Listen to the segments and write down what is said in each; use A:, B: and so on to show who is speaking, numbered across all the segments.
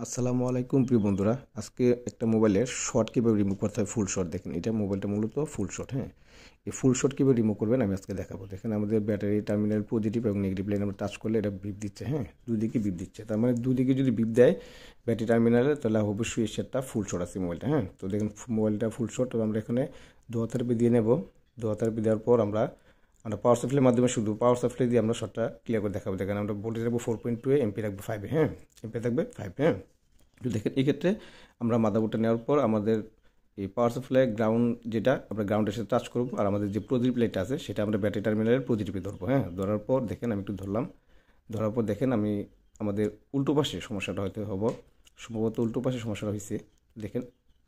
A: আসসালামু আলাইকুম প্রিয় বন্ধুরা। আজকে একটা মোবাইলের শর্ট কীভাবে রিমুভ করতে হয়, ফুল শর্ট। দেখেন, এটা মোবাইলটা মূলত ফুল শর্ট। হ্যাঁ, এই ফুল শর্ট কীভাবে রিমুভ করবেন আমি আজকে দেখাবো। দেখেন, আমাদের ব্যাটারি টার্মিনাল পজিটিভ এবং নেগেটিভ লাইন আমরা টাচ করলে এটা বিপ দিচ্ছে। হ্যাঁ, দুদিকে বিপ দিচ্ছে, তার মানে দুদিকে যদি বিপ দেয় ব্যাটারি টার্মিনালে, তাহলে অবশ্যই এই সেটটা ফুল শর্ট আছে মোবাইলটা। হ্যাঁ, তো দেখেন মোবাইলটা ফুল শর্ট। তো আমরা এখানে দোয়া থেরাপি দিয়ে নেব। দোয়া থেরাপি দেওয়ার পর আমরা পাওয়ার সাপ্লাইয়ের মাধ্যমে, শুধু পাওয়ার সাপ্লাই দিয়ে আমরা শর্টটা ক্লিয়ার করে দেখাবো। দেখেন, আমরা ভোল্টেজ রাখবো 4.2 এমপি রাখবো 5। হ্যাঁ, এমপি থাকবে 5। হ্যাঁ, তো দেখেন এই ক্ষেত্রে আমরা মাদারবোর্ডটা নেওয়ার পর আমাদের এই পাওয়ার সাপ্লাই গ্রাউন্ড, যেটা আমরা গ্রাউন্ডের সাথে টাচ করবো, আর আমাদের যে প্রদীপ লাইটটা আছে সেটা আমরা ব্যাটারি টার্মিনালের প্রদীপে ধরবো। হ্যাঁ, ধরার পর দেখেন আমি একটু ধরলাম। ধরার পর দেখেন আমি আমাদের উল্টো পাশে সমস্যাটা হয়তো হবো, সম্ভবত উল্টো পাশে সমস্যাটা হয়েছে। দেখেন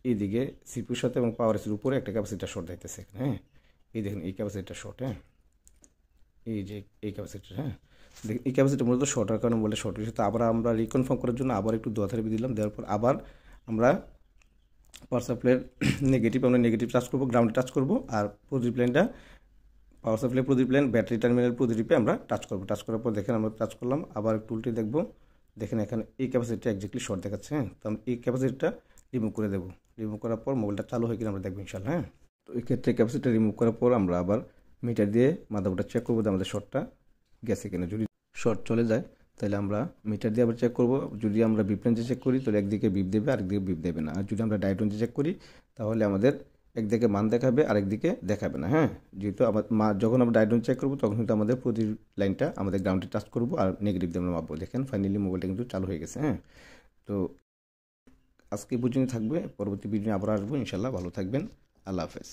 A: এইদিকে সিপিউর সাথে এবং পাওয়ার এসির উপরে একটা ক্যাপাসিটার শর্ট যাইতেছে। হ্যাঁ, এই দেখেন এই ক্যাপাসিটার শর্ট। হ্যাঁ, এই যে এই ক্যাপাসিটার। হ্যাঁ, দেখেন এই ক্যাপাসিটি মূলত শর্ট হওয়ার কারণে বলে শর্ট হয়েছে। তো আবার আমরা রিকনফার্ম করার জন্য আবার একটু দোয়া থেরাপি দিলাম। দেওয়ার পর আবার আমরা পাওয়ার সাপ্লাইয়ের আমরা নেগেটিভ টাচ করবো, গ্রাউন্ডে টাচ করবো, আর প্রদীপ লাইনটা পাওয়ার সাপ্লাই প্রদীপ লাইন ব্যাটারি টার্মিনাল প্রদীপে আমরা টাচ করবো। টাচ করার পর দেখেন আমরা টাচ করলাম, আবার একটু উল্টে দেখবো। দেখেন এখানে এই ক্যাপাসিটিটা একজাক্টলি শর্ট দেখাচ্ছে। হ্যাঁ, তো আমরা এই ক্যাপাসিটিটা রিমুভ করে দেবো। রিমুভ করার পর মোবাইলটা চালু হয় কিনা আমরা দেখবো ইনশাল্লাহ। হ্যাঁ, তো এই ক্ষেত্রে ক্যাপাসিটিটা রিমুভ করার পর আমরা আবার মিটার দিয়ে মাদারবোর্ডটা চেক করবো যে আমাদের শর্টটা গেছে কিনা। যদি শর্ট চলে যায় তাহলে আমরা মিটার দিয়ে আবার চেক করব। যদি আমরা বিপ রেঞ্জে চেক করি তাহলে একদিকে বিপ দেবে, আরেকদিকে বিপ দেবে না। আর যদি আমরা ডায়োড রেঞ্জে চেক করি তাহলে আমাদের একদিকে মান দেখাবে, আরেকদিকে দেখাবে না। হ্যাঁ, যেহেতু যখন আমরা ডায়োড রেঞ্জ চেক করবো তখন কিন্তু আমাদের প্রতি লাইনটা আমাদের গ্রাউন্ডে টাচ করবো আর নেগেটিভ দিয়ে আমরা মাপবো। দেখেন ফাইনালি মোবাইলটা কিন্তু চালু হয়ে গেছে। হ্যাঁ, তো আজকে এই পর্যন্ত থাকবে, পরবর্তী ভিডিও আবার আসবো ইনশাল্লাহ। ভালো থাকবেন, আল্লাহ হাফেজ।